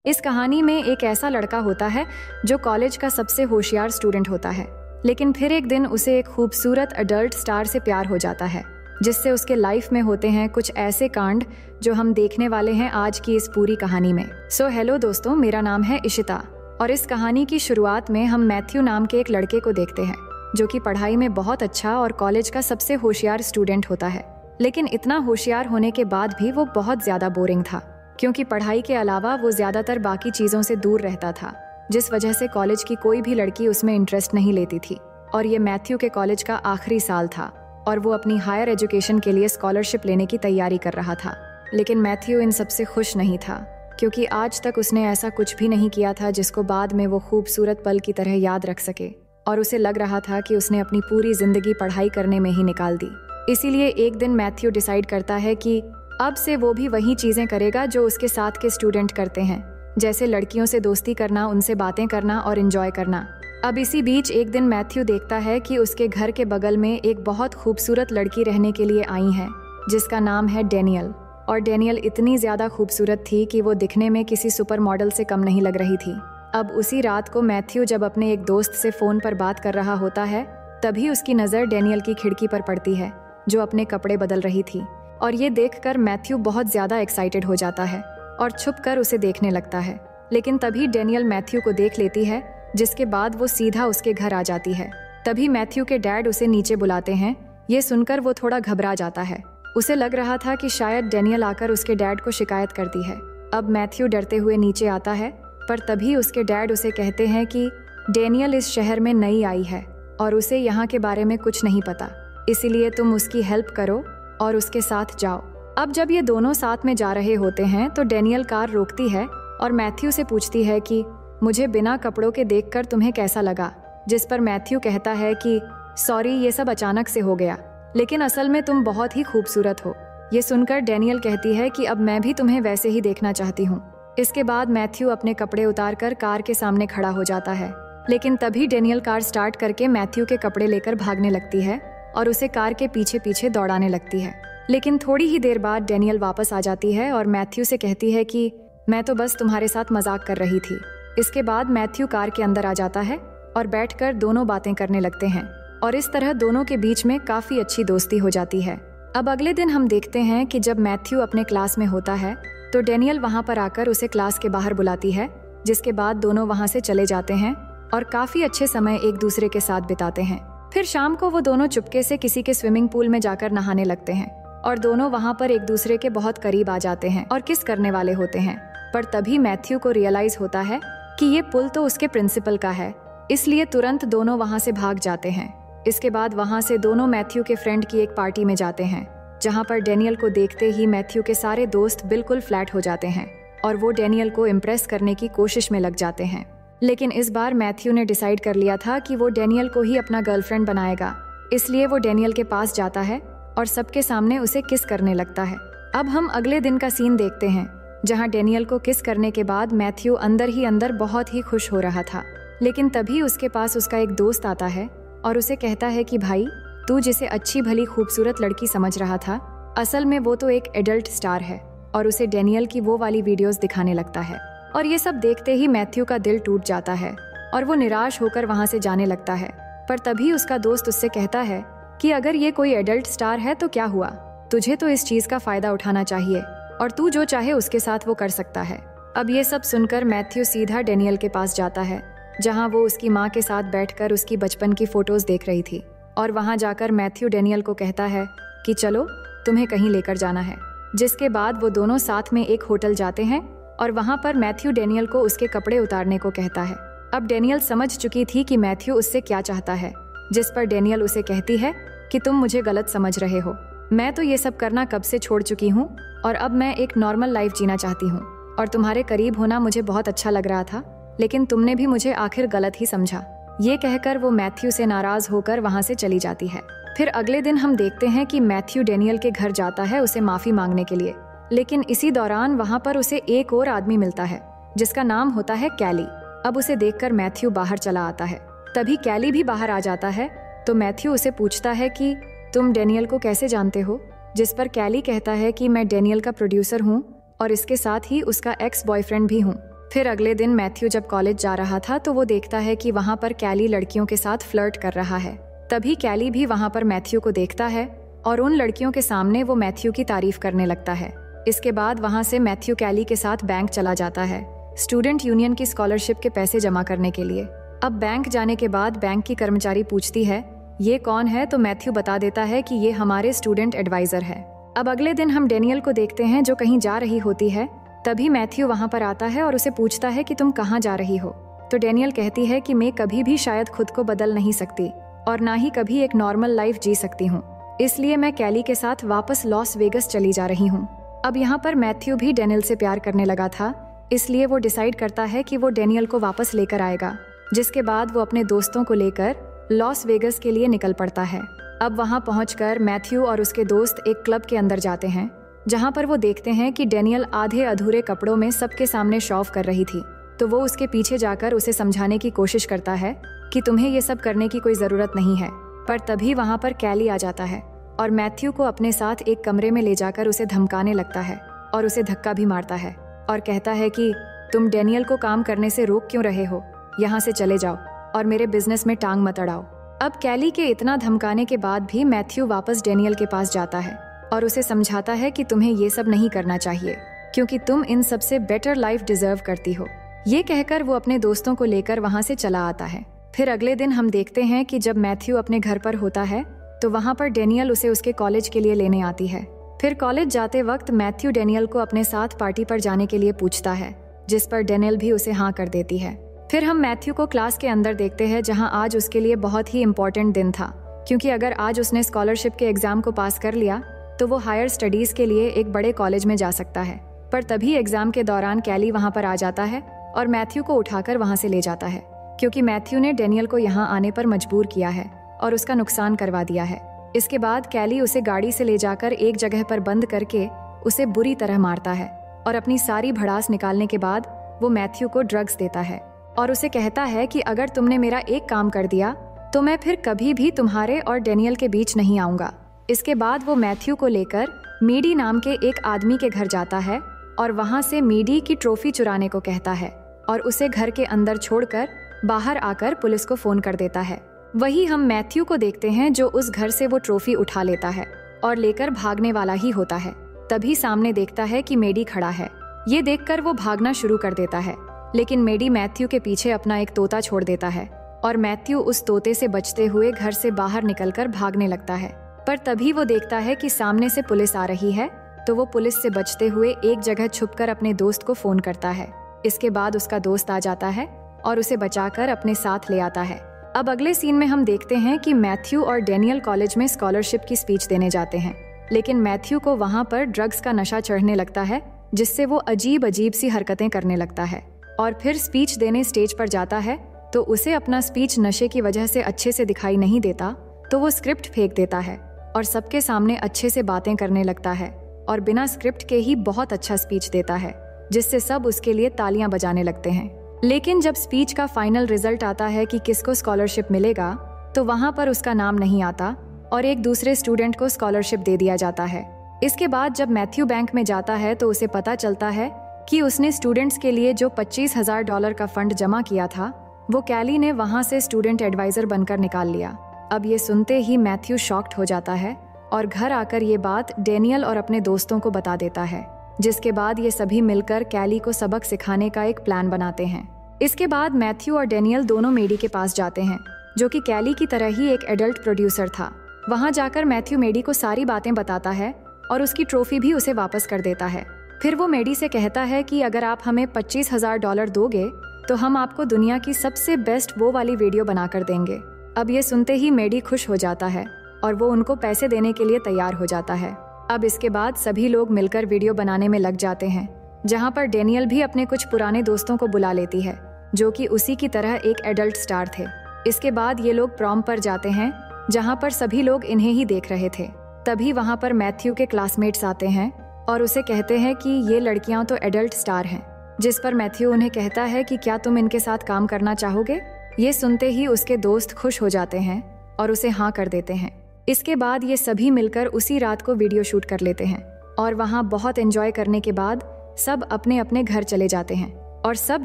इस कहानी में एक ऐसा लड़का होता है जो कॉलेज का सबसे होशियार स्टूडेंट होता है, लेकिन फिर एक दिन उसे एक खूबसूरत अडल्ट स्टार से प्यार हो जाता है, जिससे उसके लाइफ में होते हैं कुछ ऐसे कांड जो हम देखने वाले हैं आज की इस पूरी कहानी में। हेलो दोस्तों, मेरा नाम है इशिता और इस कहानी की शुरुआत में हम मैथ्यू नाम के एक लड़के को देखते हैं जो कि पढ़ाई में बहुत अच्छा और कॉलेज का सबसे होशियार स्टूडेंट होता है। लेकिन इतना होशियार होने के बाद भी वो बहुत ज्यादा बोरिंग था, क्योंकि पढ़ाई के अलावा वो ज्यादातर बाकी चीजों से दूर रहता था, जिस वजह से कॉलेज की कोई भी लड़की उसमें इंटरेस्ट नहीं लेती थी। और ये मैथ्यू के कॉलेज का आखिरी साल था और वो अपनी हायर एजुकेशन के लिए स्कॉलरशिप लेने की तैयारी कर रहा था। लेकिन मैथ्यू इन सबसे खुश नहीं था, क्योंकि आज तक उसने ऐसा कुछ भी नहीं किया था जिसको बाद में वो खूबसूरत पल की तरह याद रख सके, और उसे लग रहा था कि उसने अपनी पूरी जिंदगी पढ़ाई करने में ही निकाल दी। इसीलिए एक दिन मैथ्यू डिसाइड करता है कि अब से वो भी वही चीजें करेगा जो उसके साथ के स्टूडेंट करते हैं, जैसे लड़कियों से दोस्ती करना, उनसे बातें करना और एंजॉय करना। अब इसी बीच एक दिन मैथ्यू देखता है कि उसके घर के बगल में एक बहुत खूबसूरत लड़की रहने के लिए आई है, जिसका नाम है डेनियल। और डेनियल इतनी ज्यादा खूबसूरत थी कि वो दिखने में किसी सुपर मॉडल से कम नहीं लग रही थी। अब उसी रात को मैथ्यू जब अपने एक दोस्त से फोन पर बात कर रहा होता है, तभी उसकी नजर डेनियल की खिड़की पर पड़ती है, जो अपने कपड़े बदल रही थी। और ये देखकर मैथ्यू बहुत ज्यादा एक्साइटेड हो जाता है और छुपकर उसे देखने लगता है। लेकिन तभी डेनियल मैथ्यू को देख लेती है, जिसके बाद वो सीधा उसके घर आ जाती है। तभी मैथ्यू के डैड उसे नीचे बुलाते हैं। ये सुनकर वो थोड़ा घबरा जाता है। उसे लग रहा था कि शायद डेनियल आकर उसके डैड को शिकायत करती है। अब मैथ्यू डरते हुए नीचे आता है, पर तभी उसके डैड उसे कहते हैं कि डेनियल इस शहर में नई आई है और उसे यहाँ के बारे में कुछ नहीं पता, इसीलिए तुम उसकी हेल्प करो और उसके साथ जाओ। अब जब ये दोनों साथ में जा रहे होते हैं तो डेनियल कार रोकती है और मैथ्यू से पूछती है कि मुझे बिना कपड़ों के देखकर तुम्हें कैसा लगा, जिस पर मैथ्यू कहता है कि सॉरी, ये सब अचानक से हो गया, लेकिन असल में तुम बहुत ही खूबसूरत हो। ये सुनकर डेनियल कहती है कि अब मैं भी तुम्हें वैसे ही देखना चाहती हूँ। इसके बाद मैथ्यू अपने कपड़े उतारकर कार के सामने खड़ा हो जाता है, लेकिन तभी डेनियल कार स्टार्ट करके मैथ्यू के कपड़े लेकर भागने लगती है और उसे कार के पीछे पीछे दौड़ाने लगती है। लेकिन थोड़ी ही देर बाद डेनियल वापस आ जाती है और मैथ्यू से कहती है कि मैं तो बस तुम्हारे साथ मजाक कर रही थी। इसके बाद मैथ्यू कार के अंदर आ जाता है और बैठकर दोनों बातें करने लगते हैं, और इस तरह दोनों के बीच में काफी अच्छी दोस्ती हो जाती है। अब अगले दिन हम देखते हैं कि जब मैथ्यू अपने क्लास में होता है तो डेनियल वहाँ पर आकर उसे क्लास के बाहर बुलाती है, जिसके बाद दोनों वहाँ से चले जाते हैं और काफी अच्छे समय एक दूसरे के साथ बिताते हैं। फिर शाम को वो दोनों चुपके से किसी के स्विमिंग पूल में जाकर नहाने लगते हैं और दोनों वहाँ पर एक दूसरे के बहुत करीब आ जाते हैं और किस करने वाले होते हैं। पर तभी मैथ्यू को रियलाइज होता है कि ये पुल तो उसके प्रिंसिपल का है, इसलिए तुरंत दोनों वहाँ से भाग जाते हैं। इसके बाद वहाँ से दोनों मैथ्यू के फ्रेंड की एक पार्टी में जाते हैं, जहाँ पर डेनियल को देखते ही मैथ्यू के सारे दोस्त बिल्कुल फ्लैट हो जाते हैं और वो डेनियल को इम्प्रेस करने की कोशिश में लग जाते हैं। लेकिन इस बार मैथ्यू ने डिसाइड कर लिया था कि वो डेनियल को ही अपना गर्लफ्रेंड बनाएगा, इसलिए वो डेनियल के पास जाता है और सबके सामने उसे किस करने लगता है। अब हम अगले दिन का सीन देखते हैं, जहाँ डेनियल को किस करने के बाद मैथ्यू अंदर ही अंदर बहुत ही खुश हो रहा था। लेकिन तभी उसके पास उसका एक दोस्त आता है और उसे कहता है कि भाई, तू जिसे अच्छी भली खूबसूरत लड़की समझ रहा था, असल में वो तो एक एडल्ट स्टार है, और उसे डेनियल की वो वाली वीडियोस दिखाने लगता है। और ये सब देखते ही मैथ्यू का दिल टूट जाता है और वो निराश होकर वहाँ से जाने लगता है। पर तभी उसका दोस्त उससे कहता है कि अगर ये कोई एडल्ट स्टार है तो क्या हुआ, तुझे तो इस चीज का फायदा उठाना चाहिए और तू जो चाहे उसके साथ वो कर सकता है। अब ये सब सुनकर मैथ्यू सीधा डेनियल के पास जाता है, जहाँ वो उसकी माँ के साथ बैठकर उसकी बचपन की फोटोज देख रही थी। और वहाँ जाकर मैथ्यू डेनियल को कहता है कि चलो, तुम्हें कहीं लेकर जाना है। जिसके बाद वो दोनों साथ में एक होटल जाते हैं और वहाँ पर मैथ्यू डेनियल को उसके कपड़े उतारने को कहता है। अब डेनियल समझ चुकी थी कि मैथ्यू उससे क्या चाहता है, जिस पर डेनियल उसे कहती है कि तुम मुझे गलत समझ रहे हो, मैं तो ये सब करना कब से छोड़ चुकी हूँ और अब मैं एक नॉर्मल लाइफ जीना चाहती हूँ, और तुम्हारे करीब होना मुझे बहुत अच्छा लग रहा था, लेकिन तुमने भी मुझे आखिर गलत ही समझा। ये कहकर वो मैथ्यू से नाराज होकर वहाँ से चली जाती है। फिर अगले दिन हम देखते हैं कि मैथ्यू डेनियल के घर जाता है उसे माफी मांगने के लिए, लेकिन इसी दौरान वहाँ पर उसे एक और आदमी मिलता है, जिसका नाम होता है कैली। अब उसे देखकर मैथ्यू बाहर चला आता है। तभी कैली भी बाहर आ जाता है, तो मैथ्यू उसे पूछता है कि तुम डेनियल को कैसे जानते हो, जिस पर कैली कहता है कि मैं डेनियल का प्रोड्यूसर हूँ और इसके साथ ही उसका एक्स बॉयफ्रेंड भी हूँ। फिर अगले दिन मैथ्यू जब कॉलेज जा रहा था तो वो देखता है कि वहाँ पर कैली लड़कियों के साथ फ्लर्ट कर रहा है। तभी कैली भी वहाँ पर मैथ्यू को देखता है और उन लड़कियों के सामने वो मैथ्यू की तारीफ करने लगता है। इसके बाद वहाँ से मैथ्यू कैली के साथ बैंक चला जाता है स्टूडेंट यूनियन की स्कॉलरशिप के पैसे जमा करने के लिए। अब बैंक जाने के बाद बैंक की कर्मचारी पूछती है ये कौन है, तो मैथ्यू बता देता है कि ये हमारे स्टूडेंट एडवाइजर है। अब अगले दिन हम डेनियल को देखते हैं जो कहीं जा रही होती है। तभी मैथ्यू वहाँ पर आता है और उसे पूछता है कि तुम कहाँ जा रही हो। तो डेनियल कहती है कि मैं कभी भी शायद खुद को बदल नहीं सकती और ना ही कभी एक नॉर्मल लाइफ जी सकती हूँ, इसलिए मैं कैली के साथ वापस लॉस वेगस चली जा रही हूँ। अब यहाँ पर मैथ्यू भी डेनियल से प्यार करने लगा था, इसलिए वो डिसाइड करता है कि वो डेनियल को वापस लेकर आएगा, जिसके बाद वो अपने दोस्तों को लेकर लॉस वेगस के लिए निकल पड़ता है। अब वहाँ पहुंचकर मैथ्यू और उसके दोस्त एक क्लब के अंदर जाते हैं, जहाँ पर वो देखते हैं कि डेनियल आधे अधूरे कपड़ों में सबके सामने शो ऑफ कर रही थी। तो वो उसके पीछे जाकर उसे समझाने की कोशिश करता है कि तुम्हें ये सब करने की कोई ज़रूरत नहीं है। पर तभी वहाँ पर कैली आ जाता है और मैथ्यू को अपने साथ एक कमरे में ले जाकर उसे धमकाने लगता है और उसे धक्का भी मारता है और कहता है कि तुम डेनियल को काम करने से रोक क्यों रहे हो, यहाँ से चले जाओ और मेरे बिजनेस में टांग मत अड़ाओ। अब कैली के इतना धमकाने के बाद भी मैथ्यू वापस डेनियल के पास जाता है और उसे समझाता है कि तुम्हें ये सब नहीं करना चाहिए क्योंकि तुम इन सबसे बेटर लाइफ डिजर्व करती हो। ये कहकर वो अपने दोस्तों को लेकर वहाँ से चला आता है। फिर अगले दिन हम देखते हैं कि जब मैथ्यू अपने घर पर होता है तो वहाँ पर डेनियल उसे उसके कॉलेज के लिए लेने आती है। फिर कॉलेज जाते वक्त मैथ्यू डेनियल को अपने साथ पार्टी पर जाने के लिए पूछता है, जिस पर डेनियल भी उसे हाँ कर देती है। फिर हम मैथ्यू को क्लास के अंदर देखते हैं, जहाँ आज उसके लिए बहुत ही इम्पोर्टेंट दिन था, क्योंकि अगर आज उसने स्कॉलरशिप के एग्जाम को पास कर लिया तो वो हायर स्टडीज के लिए एक बड़े कॉलेज में जा सकता है। पर तभी एग्जाम के दौरान कैली वहाँ पर आ जाता है और मैथ्यू को उठाकर वहाँ से ले जाता है, क्योंकि मैथ्यू ने डेनियल को यहाँ आने पर मजबूर किया है और उसका नुकसान करवा दिया है। इसके बाद कैली उसे गाड़ी से ले जाकर एक जगह पर बंद करके उसे बुरी तरह मारता है और अपनी सारी भड़ास निकालने के बाद वो मैथ्यू को ड्रग्स देता है और उसे कहता है कि अगर तुमने मेरा एक काम कर दिया तो मैं फिर कभी भी तुम्हारे और डेनियल के बीच नहीं आऊंगा। इसके बाद वो मैथ्यू को लेकर मीडी नाम के एक आदमी के घर जाता है और वहाँ से मीडी की ट्रॉफी चुराने को कहता है और उसे घर के अंदर छोड़कर बाहर आकर पुलिस को फोन कर देता है। वही हम मैथ्यू को देखते हैं जो उस घर से वो ट्रॉफी उठा लेता है और लेकर भागने वाला ही होता है। तभी सामने देखता है कि मेडी खड़ा है। ये देखकर वो भागना शुरू कर देता है, लेकिन मेडी मैथ्यू के पीछे अपना एक तोता छोड़ देता है और मैथ्यू उस तोते से बचते हुए घर से बाहर निकलकर भागने लगता है। पर तभी वो देखता है कि सामने से पुलिस आ रही है, तो वो पुलिस से बचते हुए एक जगह छुपकर अपने दोस्त को फोन करता है। इसके बाद उसका दोस्त आ जाता है और उसे बचाकर अपने साथ ले आता है। अब अगले सीन में हम देखते हैं कि मैथ्यू और डेनियल कॉलेज में स्कॉलरशिप की स्पीच देने जाते हैं, लेकिन मैथ्यू को वहाँ पर ड्रग्स का नशा चढ़ने लगता है, जिससे वो अजीब अजीब सी हरकतें करने लगता है और फिर स्पीच देने स्टेज पर जाता है तो उसे अपना स्पीच नशे की वजह से अच्छे से दिखाई नहीं देता, तो वो स्क्रिप्ट फेंक देता है और सबके सामने अच्छे से बातें करने लगता है और बिना स्क्रिप्ट के ही बहुत अच्छा स्पीच देता है, जिससे सब उसके लिए तालियां बजाने लगते हैं। लेकिन जब स्पीच का फाइनल रिजल्ट आता है कि किसको स्कॉलरशिप मिलेगा, तो वहाँ पर उसका नाम नहीं आता और एक दूसरे स्टूडेंट को स्कॉलरशिप दे दिया जाता है। इसके बाद जब मैथ्यू बैंक में जाता है तो उसे पता चलता है कि उसने स्टूडेंट्स के लिए जो $25,000 का फंड जमा किया था वो कैली ने वहाँ से स्टूडेंट एडवाइजर बनकर निकाल लिया। अब ये सुनते ही मैथ्यू शॉक्ड हो जाता है और घर आकर ये बात डेनियल और अपने दोस्तों को बता देता है, जिसके बाद ये सभी मिलकर कैली को सबक सिखाने का एक प्लान बनाते हैं। इसके बाद मैथ्यू और डेनियल दोनों मेडी के पास जाते हैं, जो कि कैली की तरह ही एक एडल्ट प्रोड्यूसर था। वहाँ जाकर मैथ्यू मेडी को सारी बातें बताता है और उसकी ट्रॉफी भी उसे वापस कर देता है। फिर वो मेडी से कहता है कि अगर आप हमें $25,000 दोगे तो हम आपको दुनिया की सबसे बेस्ट वो वाली वीडियो बनाकर देंगे। अब ये सुनते ही मेडी खुश हो जाता है और वो उनको पैसे देने के लिए तैयार हो जाता है। अब इसके बाद सभी लोग मिलकर वीडियो बनाने में लग जाते हैं, जहाँ पर डेनियल भी अपने कुछ पुराने दोस्तों को बुला लेती है, जो कि उसी की तरह एक एडल्ट स्टार थे। इसके बाद ये लोग प्रॉम पर जाते हैं, जहाँ पर सभी लोग इन्हें ही देख रहे थे। तभी वहाँ पर मैथ्यू के क्लासमेट्स आते हैं और उसे कहते हैं कि ये लड़कियां तो एडल्ट स्टार हैं, जिस पर मैथ्यू उन्हें कहता है कि क्या तुम इनके साथ काम करना चाहोगे। ये सुनते ही उसके दोस्त खुश हो जाते हैं और उसे हाँ कर देते हैं। इसके बाद ये सभी मिलकर उसी रात को वीडियो शूट कर लेते हैं और वहाँ बहुत एंजॉय करने के बाद सब अपने अपने घर चले जाते हैं। और सब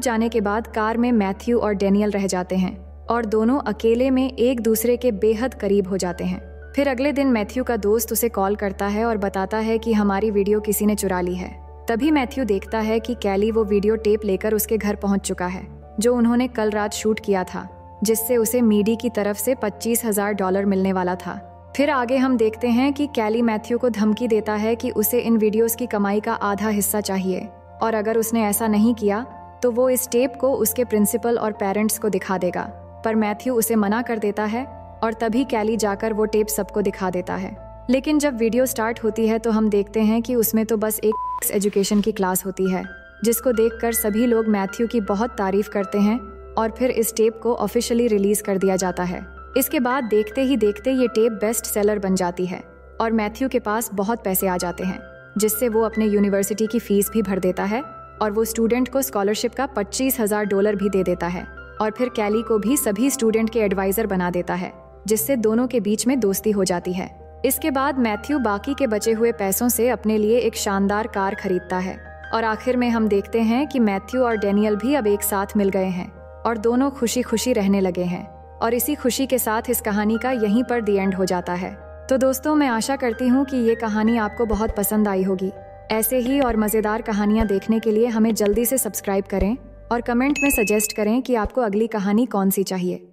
जाने के बाद कार में मैथ्यू और डेनियल रह जाते हैं और दोनों अकेले में एक दूसरे के बेहद करीब हो जाते हैं। फिर अगले दिन मैथ्यू का दोस्त उसे कॉल करता है और बताता है कि हमारी वीडियो किसी ने चुरा ली है। तभी मैथ्यू देखता है कि कैली वो वीडियो टेप लेकर उसके घर पहुंच चुका है जो उन्होंने कल रात शूट किया था, जिससे उसे मीडी की तरफ से $25,000 मिलने वाला था। फिर आगे हम देखते हैं कि कैली मैथ्यू को धमकी देता है कि उसे इन वीडियोस की कमाई का आधा हिस्सा चाहिए और अगर उसने ऐसा नहीं किया तो वो इस टेप को उसके प्रिंसिपल और पेरेंट्स को दिखा देगा। पर मैथ्यू उसे मना कर देता है और तभी कैली जाकर वो टेप सबको दिखा देता है। लेकिन जब वीडियो स्टार्ट होती है तो हम देखते हैं कि उसमें तो बस एक एजुकेशन की क्लास होती है, जिसको देखकर सभी लोग मैथ्यू की बहुत तारीफ करते हैं और फिर इस टेप को ऑफिशियली रिलीज कर दिया जाता है। इसके बाद देखते ही देखते ये टेप बेस्ट सेलर बन जाती है और मैथ्यू के पास बहुत पैसे आ जाते हैं, जिससे वो अपने यूनिवर्सिटी की फीस भी भर देता है और वो स्टूडेंट को स्कॉलरशिप का $25,000 भी दे देता है और फिर कैली को भी सभी स्टूडेंट के एडवाइजर बना देता है, जिससे दोनों के बीच में दोस्ती हो जाती है। इसके बाद मैथ्यू बाकी के बचे हुए पैसों से अपने लिए एक शानदार कार खरीदता है और आखिर में हम देखते हैं कि मैथ्यू और डेनियल भी अब एक साथ मिल गए हैं और दोनों खुशी खुशी रहने लगे हैं। और इसी खुशी के साथ इस कहानी का यहीं पर दी एंड हो जाता है। तो दोस्तों, मैं आशा करती हूँ कि ये कहानी आपको बहुत पसंद आई होगी। ऐसे ही और मज़ेदार कहानियाँ देखने के लिए हमें जल्दी से सब्सक्राइब करें और कमेंट में सजेस्ट करें कि आपको अगली कहानी कौन सी चाहिए।